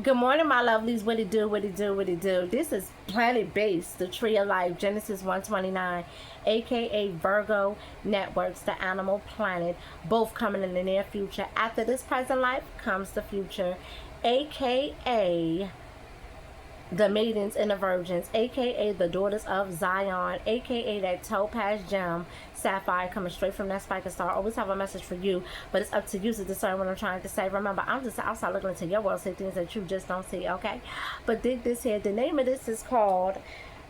Good morning, my lovelies. What it do, what it do, what it do. This is Planet Base, the Tree of Life, Genesis 129, aka Virgo Networks, the animal planet, both coming in the near future. After this present life comes the future, aka the maidens and the virgins, aka the daughters of Zion, aka that topaz gem sapphire coming straight from that spiker star. Always have a message for you, but it's up to you to discern what I'm trying to say. Remember, I'm just outside looking into your world, see things that you just don't see, okay? But dig this here. The name of this is called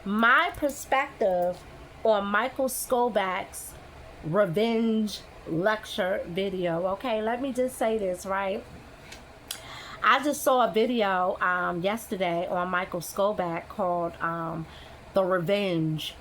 My Perspective on Michael Skobac's Revenge Lecture video. Okay, let me just say this, right? I just saw a video yesterday on Michael Skobac called The Revenge.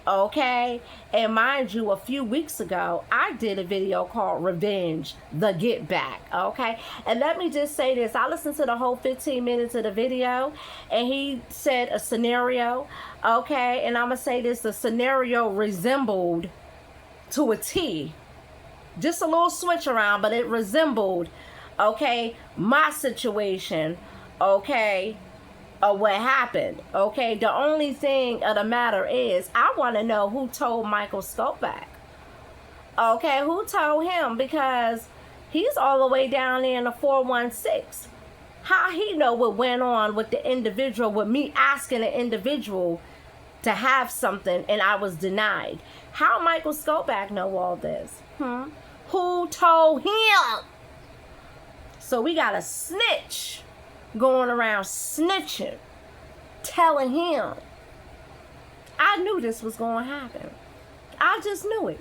Okay, and mind you, a few weeks ago I did a video called Revenge, the Get Back. Okay, and let me just say this, I listened to the whole 15 minutes of the video, and he said a scenario. Okay, and I'm gonna say this, the scenario resembled to a T, just a little switch around, but it resembled, okay, my situation, okay, of what happened. Okay, the only thing of the matter is I want to know who told Michael Skobac. Okay, who told him, because he's all the way down there in the 416. How he know what went on with the individual, with me asking the individual to have something and I was denied? How Michael Skobac know all this? Who told him? So we got a snitch going around snitching, telling him. I knew this was going to happen. I just knew it.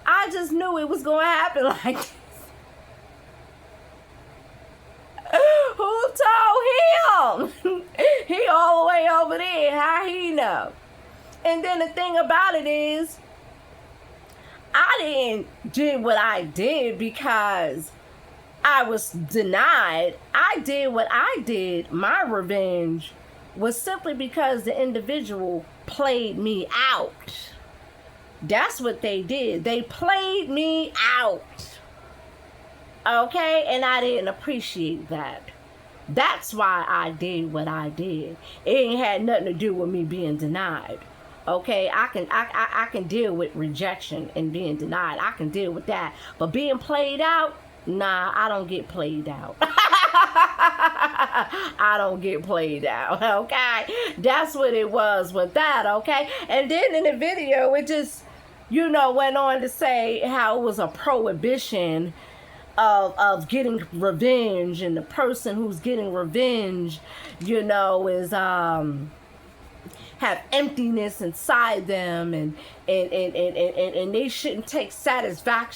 I just knew it was going to happen like this. Who told him? He all the way over there. How he know? And then the thing about it is, I didn't do what I did because I was denied. I did what I did. My revenge was simply because the individual played me out. That's what they did. They played me out. Okay? And I didn't appreciate that. That's why I did what I did. It ain't had nothing to do with me being denied. Okay, I can deal with rejection and being denied. I can deal with that. But being played out, nah, I don't get played out. I don't get played out, okay? That's what it was with that, okay? And then in the video, it just, went on to say how it was a prohibition of getting revenge, and the person who's getting revenge, is have emptiness inside them, and they shouldn't take satisfaction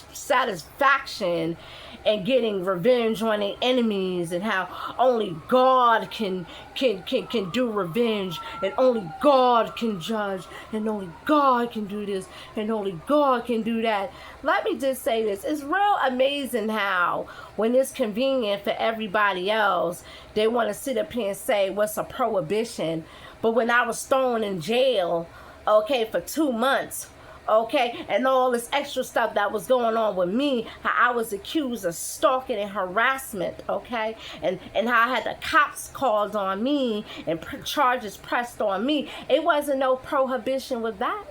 in getting revenge on their enemies, and how only God can do revenge, and only God can judge, and only God can do this, and only God can do that. Let me just say this, it's real amazing how when it's convenient for everybody else, they want to sit up here and say what's a prohibition. But when I was thrown in jail, okay, for 2 months, okay, and all this extra stuff that was going on with me, how I was accused of stalking and harassment, okay, and how I had the cops called on me and charges pressed on me, it wasn't no prohibition with that.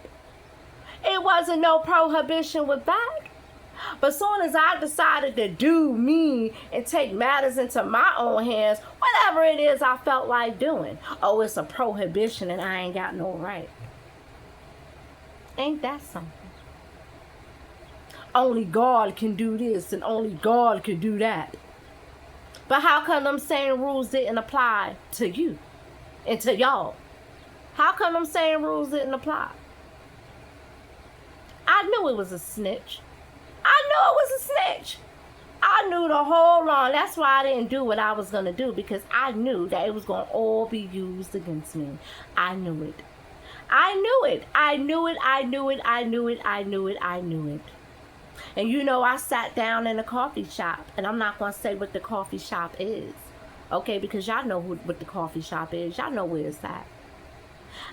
It wasn't no prohibition with that. But soon as I decided to do me and take matters into my own hands, whatever it is I felt like doing, oh, it's a prohibition and I ain't got no right. Ain't that something? Only God can do this and only God can do that. But how come them same rules didn't apply to you and to y'all? How come them same rules didn't apply? I knew it was a snitch. I knew it was a snitch. I knew the whole long. That's why I didn't do what I was going to do, because I knew that it was going to all be used against me. I knew it. I knew it. I knew it. I knew it. I knew it. I knew it. I knew it. And I sat down in a coffee shop, and I'm not going to say what the coffee shop is, okay, because y'all know what the coffee shop is. Y'all know where it's at.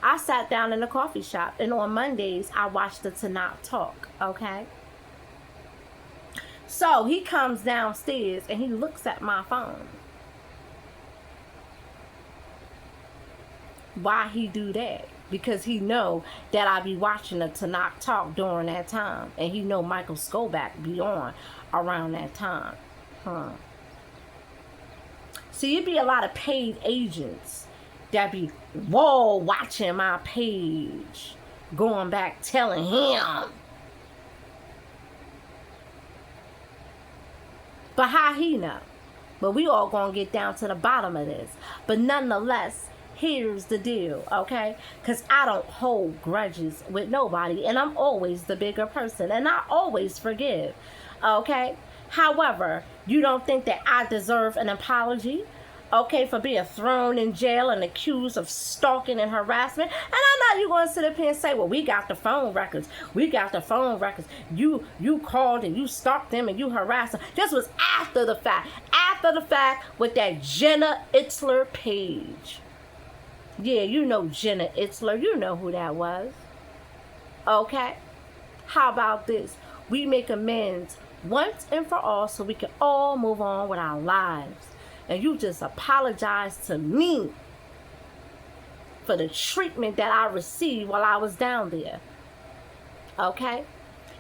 I sat down in a coffee shop, and on Mondays, I watched the Tanakh Talk, okay? So he comes downstairs and he looks at my phone. Why he do that? Because he know that I be watching the Tanakh talk during that time, and he know Michael Skobac be on around that time. See, it be a lot of paid agents that be watching my page, going back telling him. But how he know? But we all gonna get down to the bottom of this. But nonetheless, here's the deal, okay? Because I don't hold grudges with nobody, and I'm always the bigger person, and I always forgive, okay? However, you don't think that I deserve an apology, okay, for being thrown in jail and accused of stalking and harassment? And I know you're going to sit up here and say, well, we got the phone records. We got the phone records. You called and you stalked them and you harassed them. This was after the fact. After the fact with that Jenna Itzler page. Yeah, you know Jenna Itzler. You know who that was. Okay? How about this? We make amends once and for all so we can all move on with our lives. And you just apologize to me for the treatment that I received while I was down there. Okay?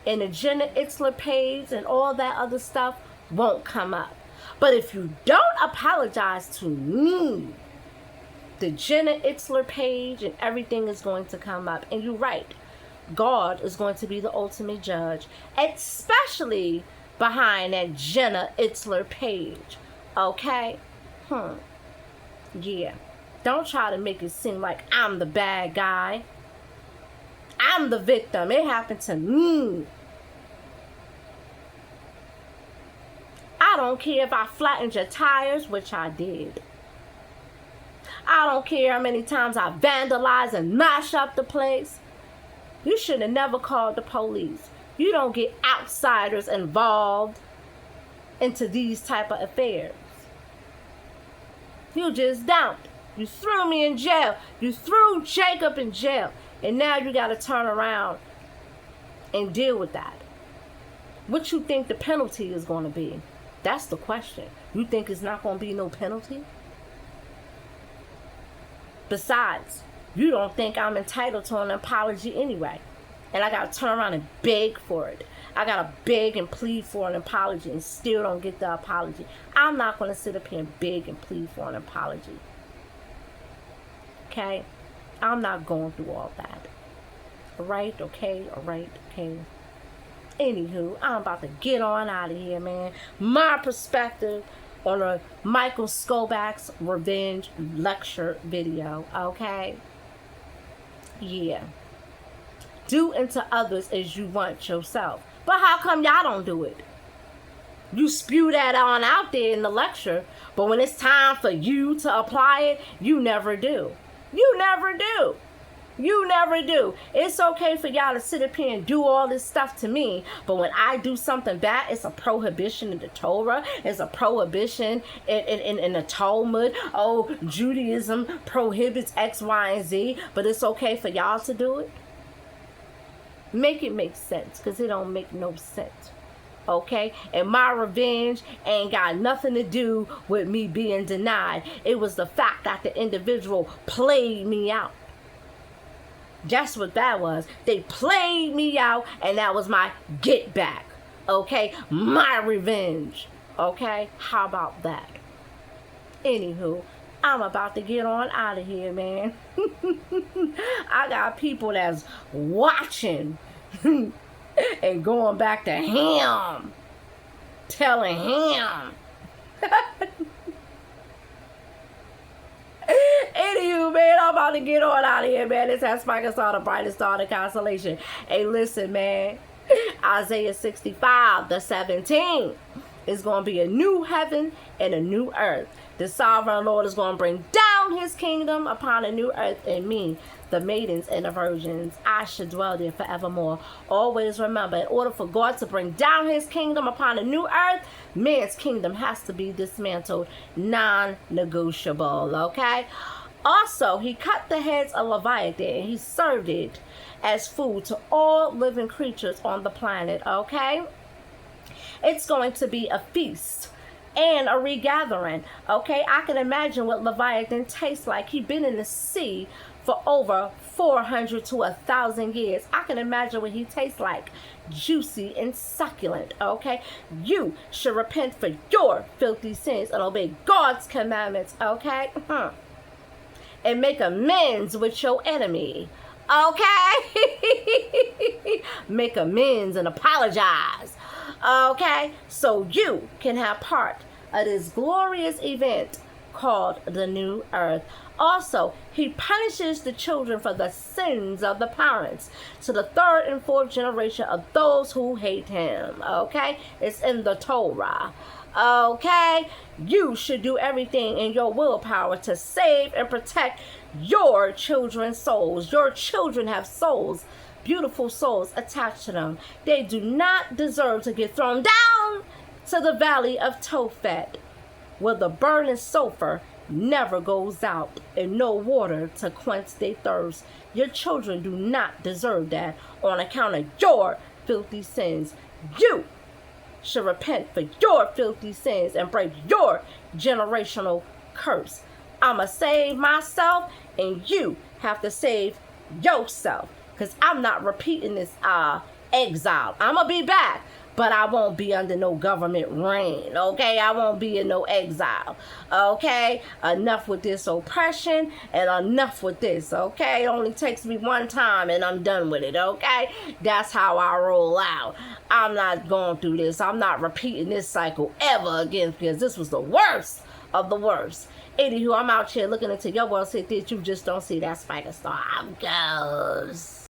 And the Jenna Itzler page and all that other stuff won't come up. But if you don't apologize to me, the Jenna Itzler page and everything is going to come up. And you're right. God is going to be the ultimate judge, especially behind that Jenna Itzler page. Okay? Yeah. Don't try to make it seem like I'm the bad guy. I'm the victim. It happened to me. I don't care if I flattened your tires, which I did. I don't care how many times I vandalized and mash up the place. You should have never called the police. You don't get outsiders involved into these type of affairs. You just don't. You threw me in jail. You threw Jacob in jail. And now you got to turn around and deal with that. What you think the penalty is going to be? That's the question. You think it's not going to be no penalty? Besides, you don't think I'm entitled to an apology anyway. And I got to turn around and beg for it. I got to beg and plead for an apology and still don't get the apology. I'm not going to sit up here and beg and plead for an apology. Okay? I'm not going through all that. Alright? Okay? Alright? Okay? Anywho, I'm about to get on out of here, man. My perspective on a Michael Skobac's revenge lecture video, okay? Yeah. Do unto others as you want yourself. But how come y'all don't do it? You spew that on out there in the lecture, but when it's time for you to apply it, you never do. You never do. You never do. It's okay for y'all to sit up here and do all this stuff to me, but when I do something bad, it's a prohibition in the Torah. It's a prohibition in the Talmud. Oh, Judaism prohibits X, Y, and Z, but it's okay for y'all to do it? Make it make sense, because it don't make no sense. Okay? And my revenge ain't got nothing to do with me being denied. It was the fact that the individual played me out. That's what that was. They played me out, and that was my get back. Okay? My revenge. Okay? How about that? Anywho, I'm about to get on out of here, man. I got people that's watching and going back to him, telling him. Anywho, man, I'm about to get on out of here, man. This has Spike Star, the brightest star of the constellation. Hey, listen, man. Isaiah 65:17 is going to be a new heaven and a new earth. The sovereign Lord is going to bring down his kingdom upon a new earth, and me, the maidens and the virgins, I should dwell there forevermore. Always remember, in order for God to bring down his kingdom upon a new earth, man's kingdom has to be dismantled. Non-negotiable, okay? Also, he cut the heads of Leviathan, and he served it as food to all living creatures on the planet, okay? It's going to be a feast and a regathering. Okay, I can imagine what Leviathan tastes like. He's been in the sea for over 400 to 1,000 years. I can imagine what he tastes like. Juicy and succulent. Okay, you should repent for your filthy sins and obey God's commandments. Okay, and make amends with your enemy. Okay, make amends and apologize. Okay, so you can have part of this glorious event called the new earth. Also, he punishes the children for the sins of the parents to the third and fourth generation of those who hate him. Okay, it's in the Torah. Okay, you should do everything in your willpower to save and protect your children's souls. Your children have souls, beautiful souls attached to them. They do not deserve to get thrown down to the valley of Tophet, where the burning sulfur never goes out and no water to quench their thirst. Your children do not deserve that on account of your filthy sins. You should repent for your filthy sins and break your generational curse. I'ma save myself and you have to save yourself, because I'm not repeating this exile. I'ma be back, but I won't be under no government reign. Okay, I won't be in no exile. Okay, enough with this oppression and enough with this. Okay, it only takes me one time and I'm done with it. Okay, that's how I roll out. I'm not going through this. I'm not repeating this cycle ever again, because this was the worst of the worst. Anywho, I'm out here looking into your world. Say that you just don't see that spider star. I'm goes.